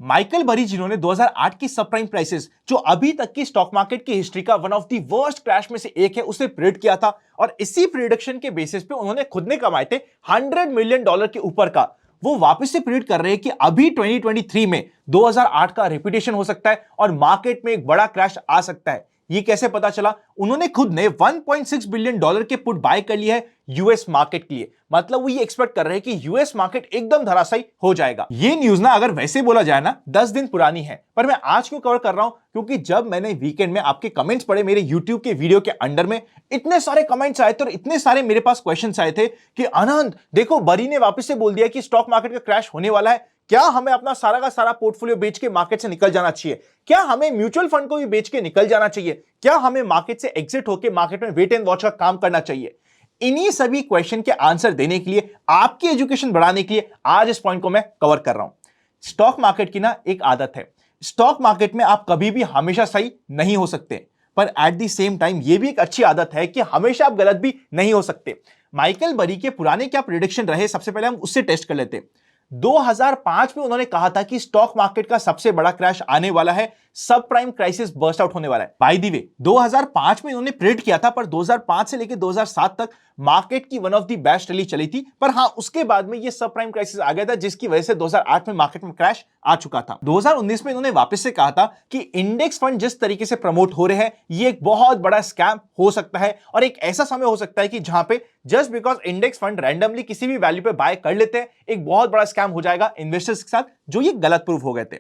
Michael बरी जिन्होंने 2008 की सब प्राइम क्राइसिस, जो अभी तक की स्टॉक मार्केट की हिस्ट्री का one of the worst crash में से एक है, उसे प्रेडिक्ट किया था और इसी प्रेडिक्शन के बेसिस पे उन्होंने खुद ने कमाए थे $100 मिलियन के ऊपर का। वो वापस से प्रेडिक्ट कर रहे हैं कि अभी 2023 में 2008 का रिपीटेशन हो सकता है और मार्केट में एक बड़ा क्रैश आ सकता है। ये कैसे पता चला? उन्होंने खुद ने $1.6 बिलियन के पुट बाय कर लिए है यूएस मार्केट के लिए। मतलब वो ये एक्सपेक्ट कर रहे हैं कि यूएस मार्केट एकदम धराशायी हो जाएगा। ये न्यूज ना अगर वैसे बोला जाए ना 10 दिन पुरानी है, पर मैं आज क्यों कवर कर रहा हूं? क्योंकि जब मैंने वीकेंड में आपके कमेंट्स पढ़े मेरे यूट्यूब के वीडियो के अंडर में, इतने सारे कमेंट्स आए थे और इतने सारे मेरे पास क्वेश्चंस आए थे कि आनंद देखो, बरी ने वापस से बोल दिया कि स्टॉक मार्केट का क्रैश होने वाला है, क्या हमें अपना सारा का सारा पोर्टफोलियो बेच के मार्केट से निकल जाना चाहिए? क्या हमें म्यूचुअल फंड को भी बेच के निकल जाना चाहिए? क्या हमें मार्केट से एग्जिट होकर मार्केट में वेट एंड वॉच का काम करना चाहिए? इन्हीं सभी क्वेश्चन के आंसर देने के लिए, आपकी एजुकेशन बढ़ाने के लिए आज इस पॉइंट को मैं कवर कर रहा हूं। स्टॉक मार्केट की ना एक आदत है, स्टॉक मार्केट में आप कभी भी हमेशा सही नहीं हो सकते, पर एट द सेम टाइम यह भी एक अच्छी आदत है कि हमेशा आप गलत भी नहीं हो सकते। माइकल बरी के पुराने क्या प्रेडिक्शन रहे, सबसे पहले हम उससे टेस्ट कर लेते हैं। 2005 में उन्होंने कहा था कि स्टॉक मार्केट का सबसे बड़ा क्रैश आने वाला है, सब प्राइम क्राइसिस बर्स्ट आउट होने वाला है। बाय द वे 2005 में इन्होंने प्रेडिक्ट किया था, पर 2005 से लेकर 2007 तक मार्केट की one of the best rally चली थी। पर हां, उसके बाद में ये सब प्राइम क्राइसिस आ गया था, जिसकी वजह से 2008 में मार्केट में क्रैश आ चुका था। 2019 में इन्होंने वापस से कहा था कि इंडेक्स फंड जिस तरीके से प्रमोट हो रहे हैं, ये एक बहुत बड़ा स्कैम हो सकता है और एक ऐसा समय हो सकता है कि जहां पे just because index fund randomly किसी भी वैल्यू पे बाय कर लेते हैं, एक बहुत बड़ा स्कैम हो जाएगा इन्वेस्टर्स के साथ, जो ये गलत प्रूफ हो गए थे।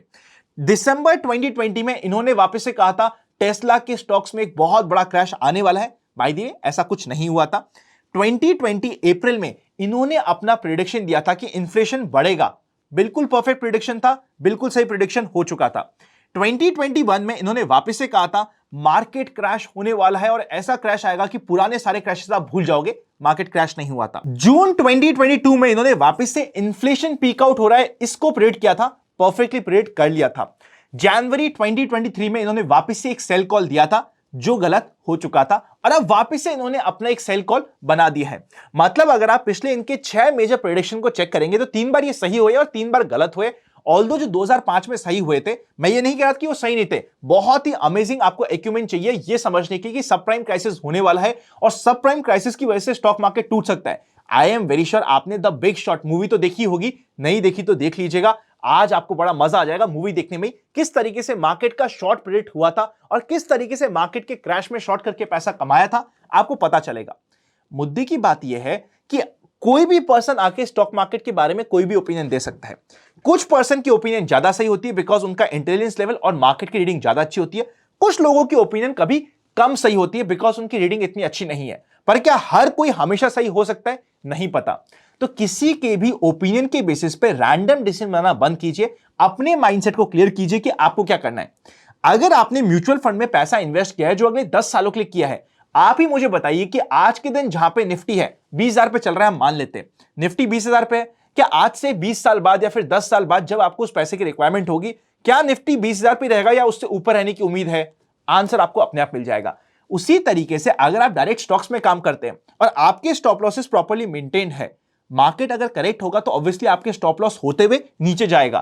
दिसंबर 2020 में इन्होंने वापस से कहा था टेस्ला के स्टॉक्स में एक बहुत बड़ा क्रैश आने वाला है। बाय द वे ऐसा कुछ नहीं हुआ था। 2020 अप्रैल में इन्होंने अपना प्रेडिक्शन दिया था कि इन्फ्लेशन बढ़ेगा। बिल्कुल परफेक्ट प्रेडिक्शन था, बिल्कुल सही प्रेडिक्शन हो चुका था। 2021 में इन्होंने वापस से कहा था मार्केट क्रैश होने वाला है और ऐसा क्रैश आएगा कि पुराने सारे क्रैशेस आप भूल जाओगे। मार्केट क्रैश नहीं हुआ था। जून 2022 में इन्होंने वापस से इन्फ्लेशन पीक आउट हो रहा है, इसको प्रेडिक्ट किया था, परफेक्टली प्रेडिक्ट कर लिया था। जनवरी 2023 में इन्होंने वापस से एक सेल कॉल दिया था, जो गलत हो चुका था, और अब वापस से इन्होंने अपना एक सेल कॉल बना दिया है। मतलब अगर आप पिछले इनके 6 मेजर प्रेडिक्शन को चेक करेंगे तो 3 बार ये सही हुए और 3 बार गलत हुए। ऑल्दो जो 2005 में सही हुए थे, मैं ये नहीं कह रहा कि वो सही नहीं थे, बहुत ही अमेजिंग आपको एक्यूमेंट चाहिए ये समझने के कि सब प्राइम क्राइसिस होने वाला है और सब प्राइम क्राइसिस की वजह से स्टॉक मार्केट टूट सकता है। आई एम वेरी श्योर आपने द बिग शॉर्ट मूवी तो देखी होगी, नहीं देखी तो देख लीजिएगा। आज आपको बड़ा मजा आ जाएगा मूवी देखने में, किस तरीके से मार्केट का शॉर्ट प्रेडिक्ट हुआ था और किस तरीके से मार्केट के क्रैश में शॉर्ट करके पैसा कमाया था, आपको पता चलेगा। मुद्दे की बात यह है कि कोई भी पर्सन आके स्टॉक मार्केट के बारे में कोई भी ओपिनियन दे सकता है। कुछ पर्सन की ओपिनियन ज्यादा सही होती है बिकॉज उनका इंटेलिजेंस लेवल और मार्केट की रीडिंग ज्यादा अच्छी होती है। कुछ लोगों की ओपिनियन कभी कम सही होती है बिकॉज उनकी रीडिंग इतनी अच्छी नहीं है। पर क्या हर कोई हमेशा सही हो सकता है? नहीं पता। तो किसी के भी ओपिनियन के बेसिस पे रैंडम डिसीजन बनाना बंद कीजिए, अपने माइंडसेट को क्लियर कीजिए कि आपको क्या करना है। अगर आपने म्यूचुअल फंड में पैसा इन्वेस्ट किया है जो अगले 10 सालों के लिए किया है, आप ही मुझे बताइए कि आज के दिन जहां पे निफ्टी है 20,000 पे चल रहा है, हम मान लेते हैं निफ्टी 20,000 पे है, क्या आज से 20 साल बाद या फिर 10 साल बाद जब आपको उस पैसे की रिक्वायरमेंट होगी, क्या निफ्टी 20,000 पे रहेगा या उससे ऊपर रहने की उम्मीद है? आंसर आपको अपने आप मिल जाएगा। उसी तरीके से अगर आप डायरेक्ट स्टॉक्स में काम करते हैं और आपके स्टॉप लॉसेस प्रॉपर्ली मेंटेन्ड है, मार्केट अगर करेक्ट होगा तो ऑब्वियसली आपके स्टॉप लॉस होते हुए नीचे जाएगा।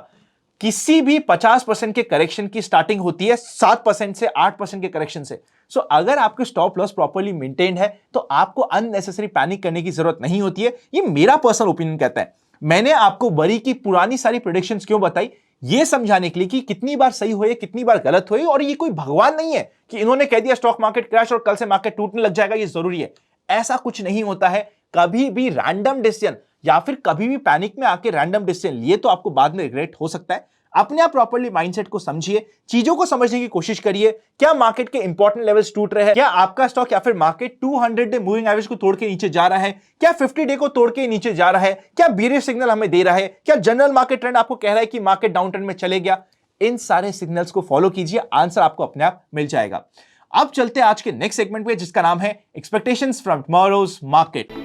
किसी भी 50% के करेक्शन की स्टार्टिंग होती है 7% से 8% के करेक्शन से। सो अगर आपके स्टॉप लॉस प्रॉपर्ली मेंटेन्ड है तो आपको अननेसेसरी पैनिक करने की जरूरत नहीं होती है। ये मेरा पर्सनल ओपिनियन कहता है। मैंने आपको बरी की पुरानी सारी प्रेडिक्शंस क्यों बताई, ये समझाने के लिए कि कितनी बार सही हुए, कितनी बार गलत हुए, और ये कोई भगवान नहीं है कि इन्होंने कह दिया स्टॉक मार्केट क्रैश और कल से मार्केट टूटने लग जाएगा, ये जरूरी है। ऐसा कुछ नहीं होता है। कभी भी रैंडम डिसीजन या फिर कभी भी पैनिक में आके रैंडम डिसीजन लिए तो आपको बाद में रिग्रेट हो सकता है। अपने आप प्रॉपर्ली माइंडसेट को समझिए, चीजों को समझने की कोशिश करिए। क्या मार्केट के इंपॉर्टेंट लेवल्स टूट रहे हैं? क्या आपका स्टॉक या फिर मार्केट 200 डे मूविंग एवरेज को तोड़ के नीचे जा रहा है? क्या 50 डे को तोड़ के नीचे जा रहा है? क्या बेरियस सिग्नल हमें दे रहा है? क्या जनरल मार्केट ट्रेंड आपको कह रहा है कि मार्केट डाउन ट्रेंड में चले गया? इन सारे सिग्नल्स को फॉलो कीजिए, आंसर आपको अपने आप मिल जाएगा। अब चलते हैं आज के नेक्स्ट सेगमेंट पे, जिसका नाम है expectations from tomorrow's market.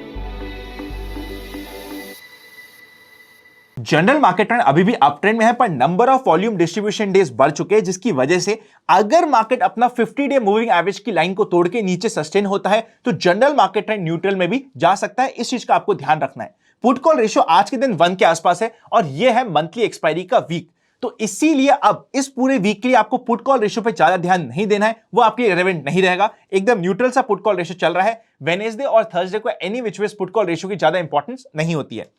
General market trend अभी भी अप ट्रेंड में है, पर number of volume distribution days बढ़ चुके हैं, जिसकी वजह से अगर मार्केट अपना 50 डे मूविंग एवरेज की लाइन को तोड़ के नीचे सस्टेन होता है तो जनरल मार्केट ट्रेंड न्यूट्रल में भी जा सकता है। इस चीज का आपको ध्यान रखना है। पुट कॉल रेशियो आज के दिन 1 के आसपास है और यह है मंथली एक्सपायरी का वीक। तो इसीलिए अब इस पूरे वीक के लिए आपको पुट कॉल रेशियो पे ज्यादा ध्यान नहीं देना है, वो आपके लिए रिलेवेंट नहीं रहेगा। एकदम न्यूट्रल सा पुट कॉल रेशियो चल रहा है। वेडनेसडे और थर्सडे को any which ways put call ratio की ज्यादा इंपॉर्टेंस नहीं होती है।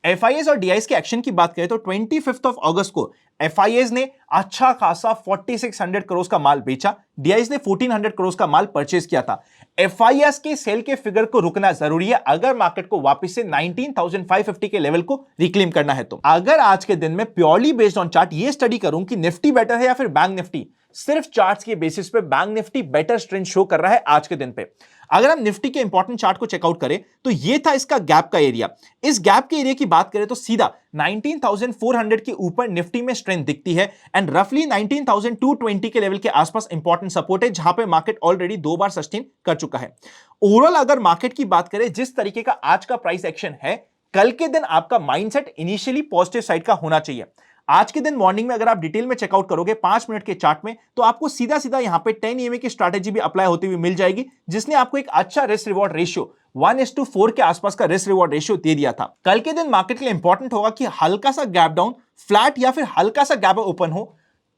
एफआईएस और डीआईएस के एक्शन की बात करें तो 25 अगस्त को एफआईएस ने अच्छा खासा 4600 करोड़ का माल बेचा, डीआईएस ने 1400 करोड़ का माल परचेज किया था। एफआईएस के सेल के फिगर को रुकना जरूरी है अगर मार्केट को वापस से 19,550 के लेवल को रिक्लेम करना है। तो अगर आज के दिन में प्योरली बेस्ड ऑन चार्ट ये स्टडी करूं कि निफ्टी बेटर है या फिर बैंक निफ्टी, सिर्फ चार्ट्स के बेसिस पे bank Nifty better strength show कर रहा है आज के दिन पे। अगर हम निफ्टी के इंपॉर्टेंट चार्ट को चेकआउट करें तो ये था इसका गैप का एरिया। इस गैप के एरिया की बात करें तो सीधा 19,400 के ऊपर निफ्टी में स्ट्रेंथ दिखती है एंड रफली 19,220 के लेवल के आसपास इंपॉर्टेंट सपोर्ट है, जहां पे मार्केट ऑलरेडी 2 बार सस्टेन कर चुका है। ओवरऑल अगर मार्केट की बात करें, जिस तरीके का आज का प्राइस एक्शन है, कल के दिन आपका माइंडसेट इनिशियली पॉजिटिव साइड का होना चाहिए। आज के दिन मॉर्निंग में अगर आप डिटेल में चेकआउट करोगे 5 मिनट के चार्ट में, तो आपको सीधा सीधा यहां पे 10 EMA की स्ट्रैटेजी भी अप्लाई होती हुई मिल जाएगी, जिसने आपको एक अच्छा रिस्क रिवॉर्ड रेशियो 1:4 के आसपास का रिस्क रिवॉर्ड रेशियो दे दिया था। कल के दिन मार्केट के लिए इंपॉर्टेंट होगा कि हल्का सा गैप डाउन, फ्लैट या फिर हल्का सा गैप ओपन हो,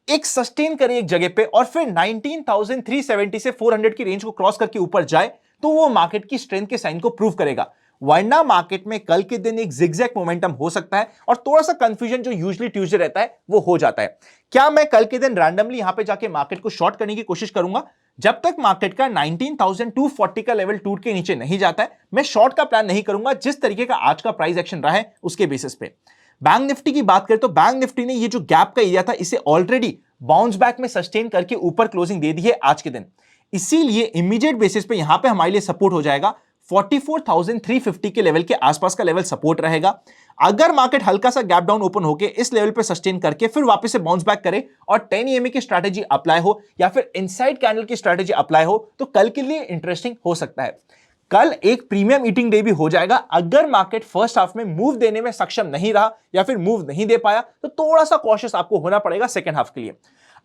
एक सस्टेन करे एक जगह पे और फिर 19,370 से 400 की रेंज को क्रॉस करके ऊपर जाए, तो वो मार्केट की स्ट्रेंथ के साइन को प्रूव करेगा। वरना मार्केट में कल के दिन एक जिगजैग मोमेंटम हो सकता है और थोड़ा सा कंफ्यूजन जो यूजुअली ट्यूसडे रहता है वो हो जाता है। क्या मैं कल के दिन रैंडमली यहां पे जाके मार्केट को शॉर्ट करने की कोशिश करूंगा? जब तक मार्केट का 19,240 का लेवल टूट के नीचे नहीं जाता है, मैं शॉर्ट का प्लान नहीं करूंगा, जिस तरीके का आज का प्राइस एक्शन रहा है उसके बेसिस पे। बैंक निफ्टी की बात करें तो बैंक निफ्टी ने ये जो गैप का एरिया था, इसे ऑलरेडी बाउंस बैक में सस्टेन करके ऊपर क्लोजिंग दे दी है आज के दिन। इसीलिए इमीडिएट बेसिस पे यहां पे हमारे लिए सपोर्ट हो जाएगा 44,350 के लेवल के आसपास का लेवल सपोर्ट रहेगा। अगर मार्केट हल्का सा गैप डाउन ओपन होके इस लेवल पे सस्टेन करके फिर वापस से बाउंस बैक करे और 10 EMA की स्ट्रैटेजी अप्लाई हो या फिर इनसाइड कैंडल की स्ट्रैटेजी अप्लाई हो, तो कल के लिए इंटरेस्टिंग हो सकता है। कल एक प्रीमियम ईटिंग डे भी हो जाएगा। अगर मार्केट फर्स्ट हाफ में मूव देने में सक्षम नहीं रहा या फिर मूव नहीं दे पाया, तो थोड़ा सा कॉशियस आपको होना पड़ेगा सेकेंड हाफ के लिए।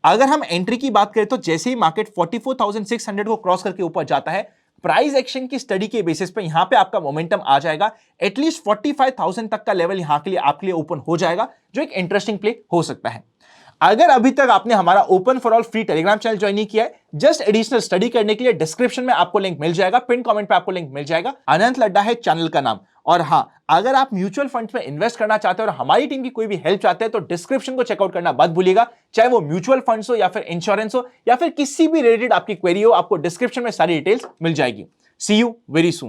अगर हम एंट्री की बात करें तो जैसे ही मार्केट 44,600 को क्रॉस करके ऊपर जाता है, प्राइस एक्शन की स्टडी के बेसिस पे यहां पे आपका मोमेंटम आ जाएगा, एटलीस्ट 45,000 तक का लेवल यहां के लिए आपके लिए ओपन हो जाएगा, जो एक इंटरेस्टिंग प्ले हो सकता है। अगर अभी तक आपने हमारा open for all free Telegram channel join नहीं किया है, जस्ट एडिशनल स्टडी करने के लिए डिस्क्रिप्शन में आपको लिंक मिल जाएगा, पिन कमेंट पे आपको लिंक मिल जाएगा। अनंत लड्डा है चैनल का नाम। और हां, अगर आप म्यूचुअल फंड्स में इन्वेस्ट करना चाहते हैं और हमारी टीम की कोई भी हेल्प चाहते हैं, तो डिस्क्रिप्शन को चेकआउट करना मत भूलिएगा। चाहे वो म्यूचुअल फंड्स हो या फिर इंश्योरेंस हो या फिर किसी भी रिलेटेड आपकी क्वेरी हो, आपको डिस्क्रिप्शन में सारी डिटेल्स मिल जाएगी। सी यू वेरी सून।